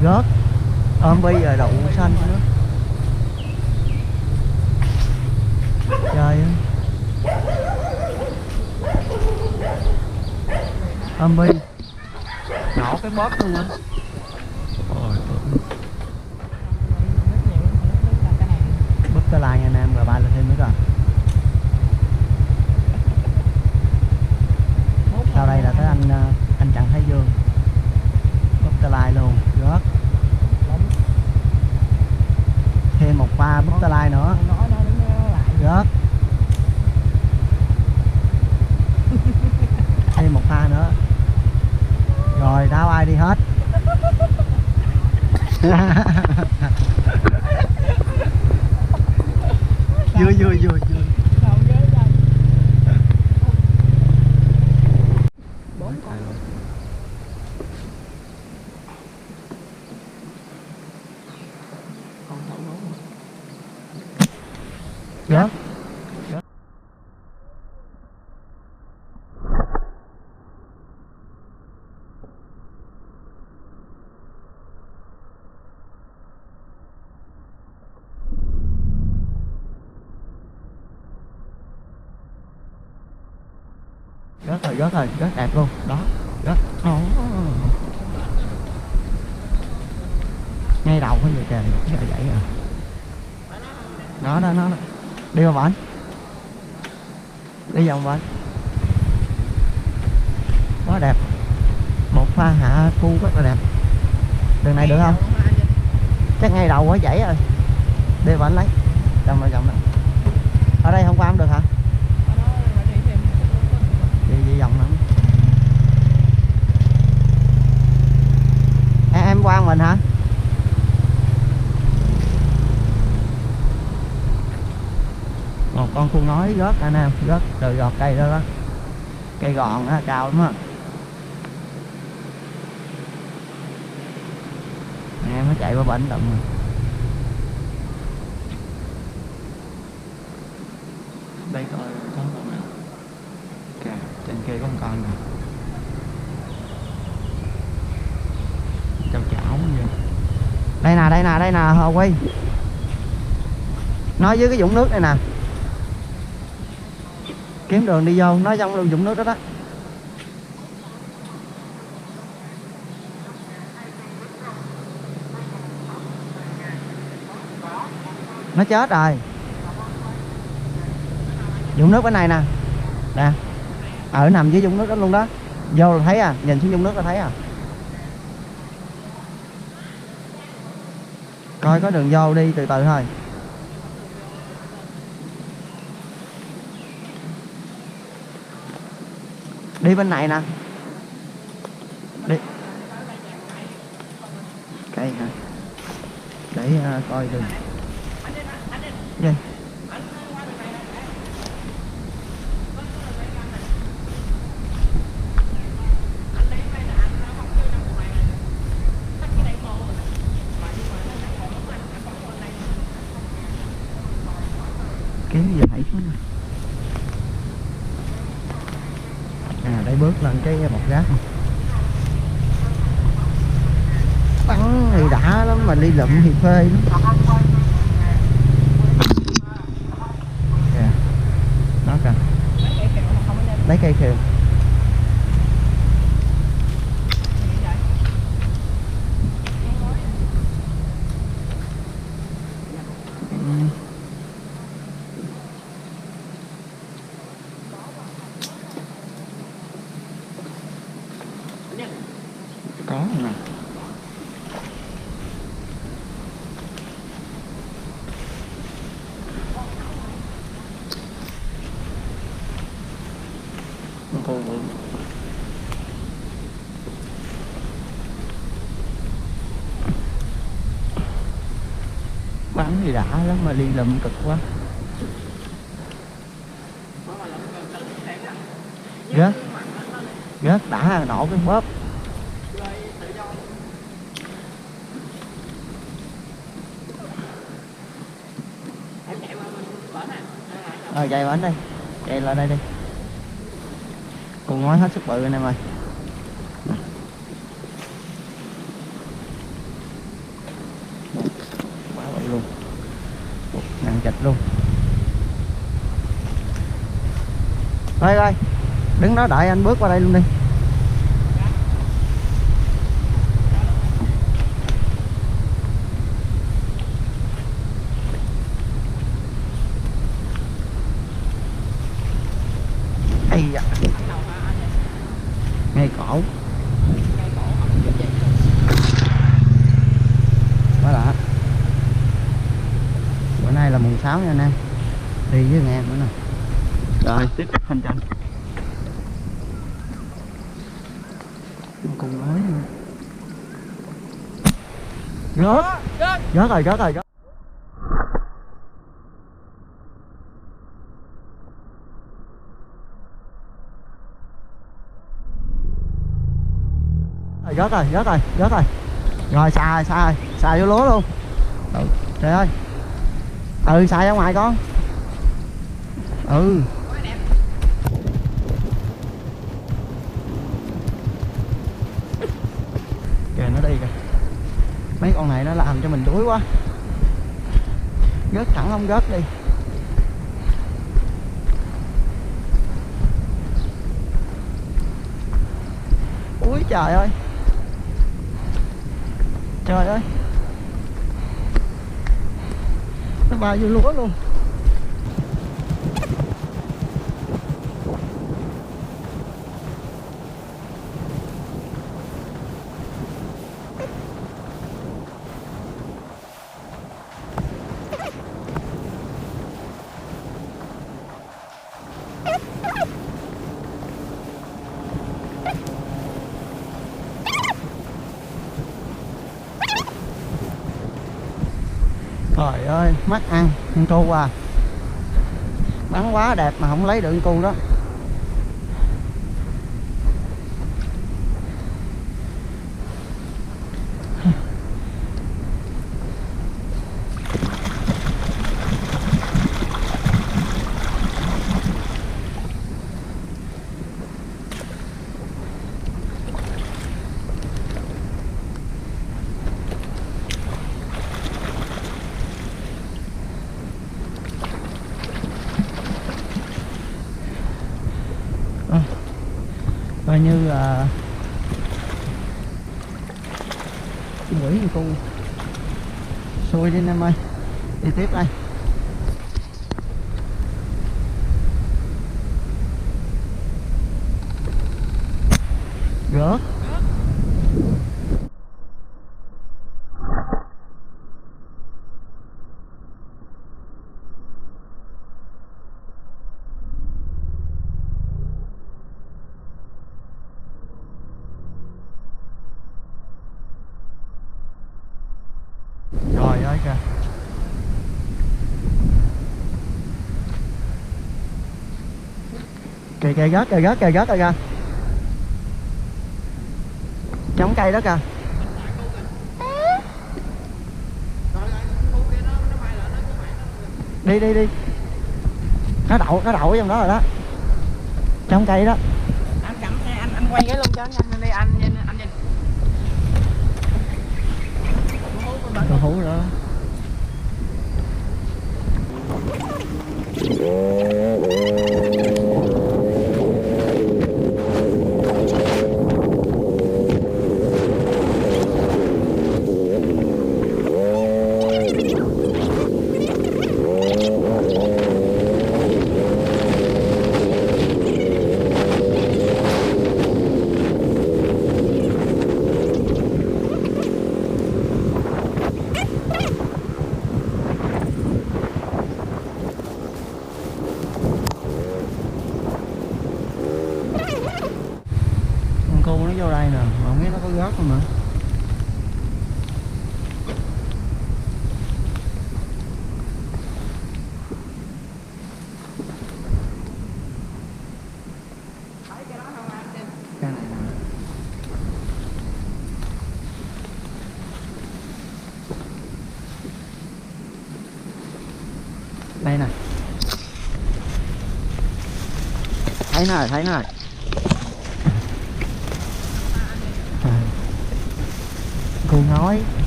Rớt. Ôm bi rồi đậu xanh nữa. Trời ơi. Ôm bi. Nổ cái bóp luôn á. Búp tơ lai nha anh em, rồi ba lên thêm nữa rồi. Sau đây là tới anh Trần Thái Dương. Búp tơ lai luôn, rớt. Thêm một pha búp tơ lai nữa. Rớt. Thêm một pha nữa. Rồi đáo ai đi hết. Vui vui vui vui. Rớt. Rớt rồi, rớt đẹp luôn. Đó, rớt. Ngay đầu có gì kìa, vậy à. Đó. Đi vào bển. Đi vòng bển. Quá đẹp. Một pha hạ cu rất là đẹp. Đường này được không? Chắc ngay đầu quá chảy rồi. Đi vào anh lấy. Vòng này. Ở đây không qua không được hả? Đi vòng nữa. Em qua mình hả? Một con khu nói rớt anh em, rớt từ gọt cây đó. Cây gòn á, cao lắm á. Em nó chạy qua bệnh tận rồi. Đây coi có con nào. Kìa, trên kia có một con nè. Chào chảo gì. Đây nè Hồ Quy. Nói với cái vũng nước này nè. Kiếm đường đi vô, nói trong vũng nước đó đó. Nó chết rồi. Vũng nước bên này nè. Nè. Nằm dưới vũng nước đó luôn đó. Vô là thấy à, nhìn xuống vũng nước là thấy à. Coi có đường vô đi từ từ thôi. Đi bên này nè. Đi. Cây hả? Để coi đường. Gì? Kiếm gì thấy quá nè. Đây bước lên cái bọc rác. Bắn thì đã lắm mà đi lụm thì phê lắm. Đó kìa. Lấy cây khều. Có nè. Bắn thì đã lắm mà đi lụm cực quá. Rớt đã nổ cái bóp. Chạy bển đi. Chạy lại đây đi. Cùng nói hết sức bự anh em ơi. chịch luôn. Đây đây, đứng đó đợi anh bước qua đây luôn đi. Ây da, ngay cổ quá đã. Bữa nay là mùng 6 nha anh em, đi với anh em nữa nè. Rồi tiếp tục hành trình. Cùng nói nữa. Rớt rồi, rớt rồi, rớt. Rớt rồi, rớt rồi, rớt rồi. Rồi xài vô lúa luôn. Trời ơi. Xài ra ngoài con. Kìa nó đi kìa. Mấy con này nó làm cho mình đuối quá. Rớt thẳng không rớt đi. Úi trời ơi. Trời ơi. Nó bay vô lúa luôn. Trời ơi, mắt ăn con cu à. Bắn quá đẹp mà không lấy được con cu đó. Coi như là quỷ con cu xui đi anh em ơi. Đi tiếp đây. Gớt. Trời ơi kìa. Kìa rớt rồi kìa. Chống cây đó kìa. Đi. Nó đậu ở trong đó rồi đó. Chống cây đó. Anh cầm anh quay cái luôn cho anh đi anh nhìn. Con hú đó. Con cu nó vô đây nè, mà không biết nó có rớt không nữa. Cái này nè. Đây nè. Thấy nó rồi.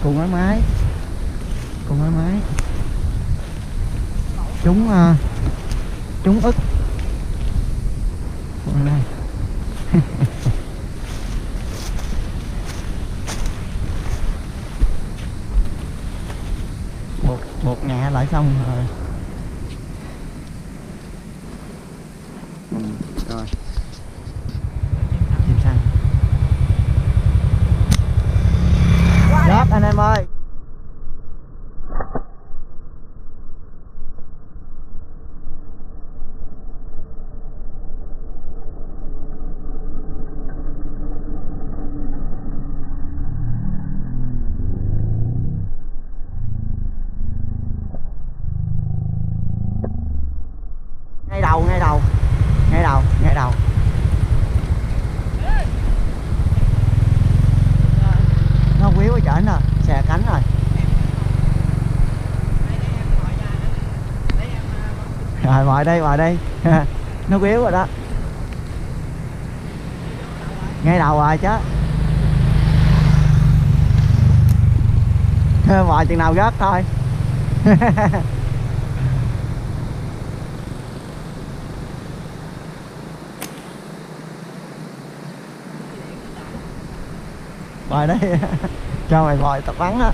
Cu nói mái. trúng ức. Đây. buộc nhẹ lại xong rồi. Rồi chim xanh rớt anh em ơi. ngay đầu nó quýu ở trển rồi, xè cánh rồi. Rồi ngoài đây nó quýu rồi đó, ngay đầu rồi chứ. Ngoài chừng nào gớt thôi. Ngoài đấy cho mày vòi tập bắn á.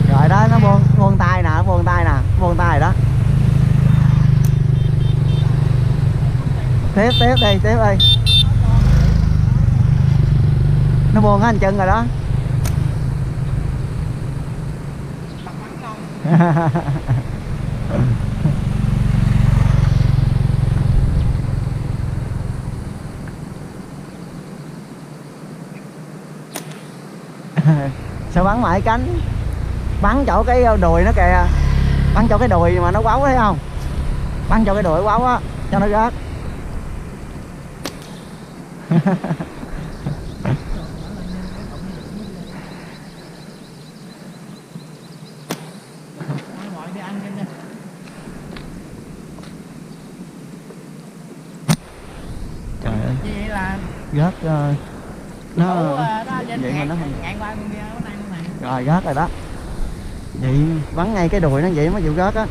Rồi đó, nó buông tay nè, buông tay đó. Tiếp đi. Nó buông hết chân rồi đó. Sao bắn mãi cánh, bắn chỗ cái đùi nó kìa, bắn chỗ cái đùi mà nó quáo thấy không, bắn chỗ cái đùi quáo á cho nó rớt. Trời ơi, vậy là rớt nó vậy mà nó ngạn qua bên kia nó này. Rồi rớt rồi đó, vậy bắn ngay cái đùi nó vậy mới chịu rớt á.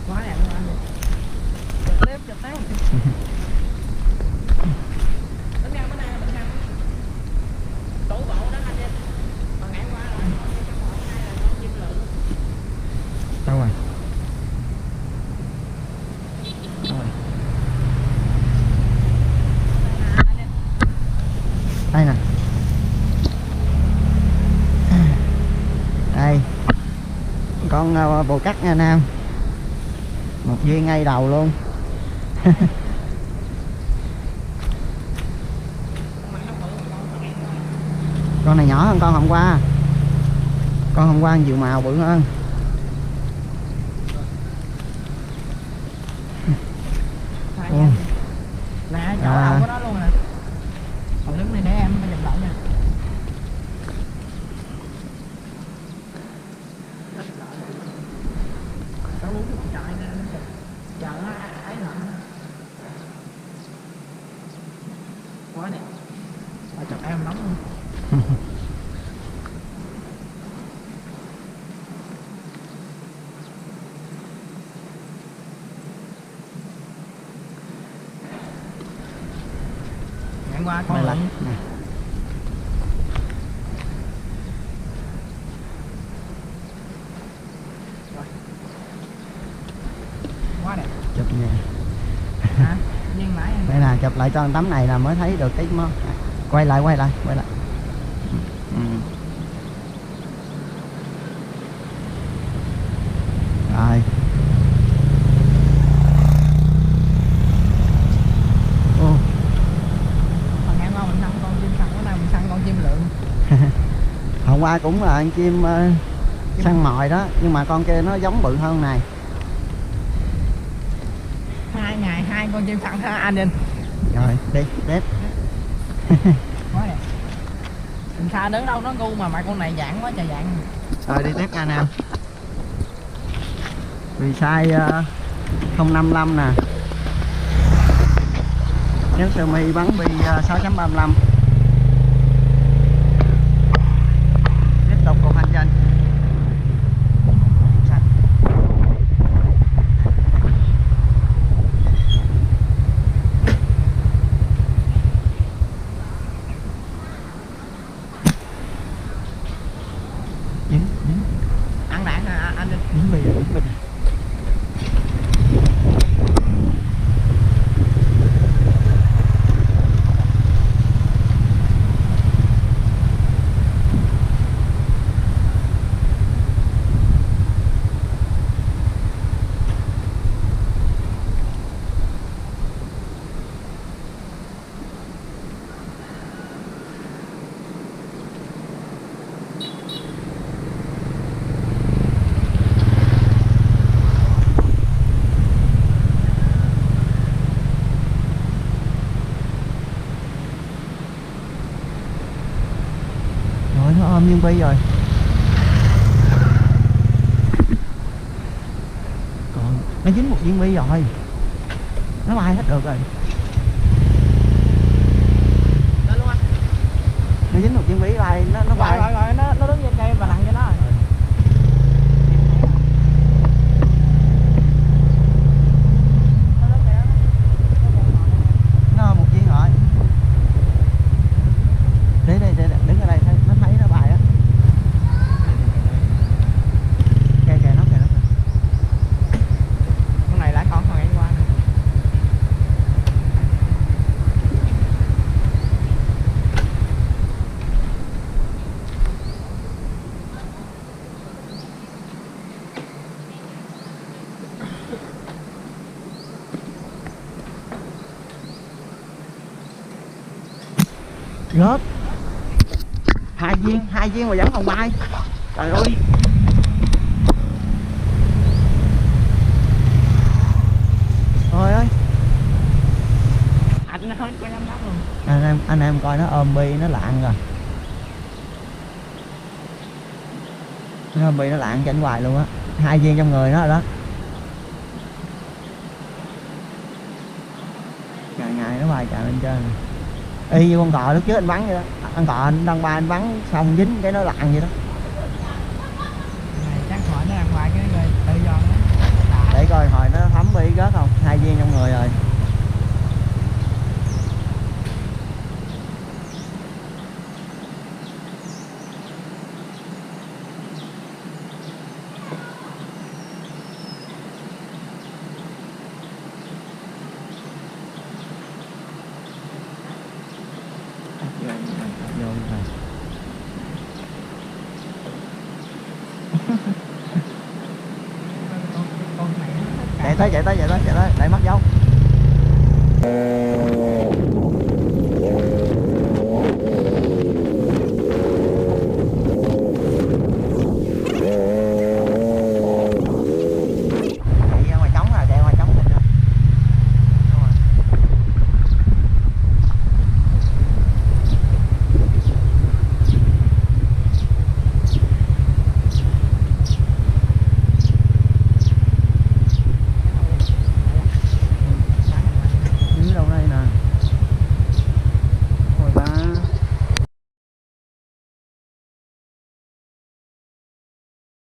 Quá đẹp luôn anh. Chụp tiếp. Bánh răng tủ bộ đó anh đi. Còn ngạn qua rồi. Đây là con chim lượn. Đâu rồi? Đây nè. Đây. Con bồ cắt nha Nam. Một viên ngay đầu luôn. Con này nhỏ hơn con hôm qua. Con hôm qua nhiều màu bự hơn. Nè, chỗ đầu có đó luôn nè. Còn đứng này để em chụp lại nha. Có uống cái chạy nè, chờ nó ấy lận. Quá đẹp. Phải chụp em nóng luôn. Qua con lạnh quá đẹp, chụp nè. hả? Nhưng nãy Đây là chụp lại cho tấm này là mới thấy được cái món. Quay lại. Rồi. Hôm qua cũng là ăn chim săn mồi đó, nhưng mà con kia nó giống bự hơn này. 2 ngày 2 con chim săn ha anh Vinh. Rồi đi tiếp. Quá đẹp. Xa đứng đâu nó ngu mà con này dạng quá trời dạng. Rồi đi tiếp nha anh em. Vì size 055 nè. Nếu sơ mi bắn bi 6.35. Tiếp tục cuộc hành trình. Ăn đạn hả anh? Dính bi rồi, dính bi. Rồi nó ôm viên bi rồi. Còn nó dính một viên bi rồi. Nó bay hết được rồi. Đó luôn anh. Nó dính một viên bi bay nó bay. Rồi nó đứng trên cây và lặn cho nó rồi. Nó một viên rồi. Để đứng ở đây nó thấy nó bay á. Kìa nó kìa. Con này lại con này qua. Rớt. Hai viên mà vẫn còn bay. Trời ơi. Trời ơi. Anh nó không có dám đắp luôn. Anh em coi nó ôm bi nó lạng rồi. Nó ôm bi nó lạng trên hoài luôn á. Hai viên trong người nó rồi đó. Ngày nó bay chạy lên trên. Y như con cò lúc trước anh bắn vậy đó. Con cò anh đang bay anh bắn xong dính cái nó lạng vậy đó. Này chắc hỏi nó ăn hoài cái người tự do nó. Để coi hồi nó thấm bi rớt không. Hai viên trong người rồi. Vô rồi. Con này nó Chạy tới để mất dấu.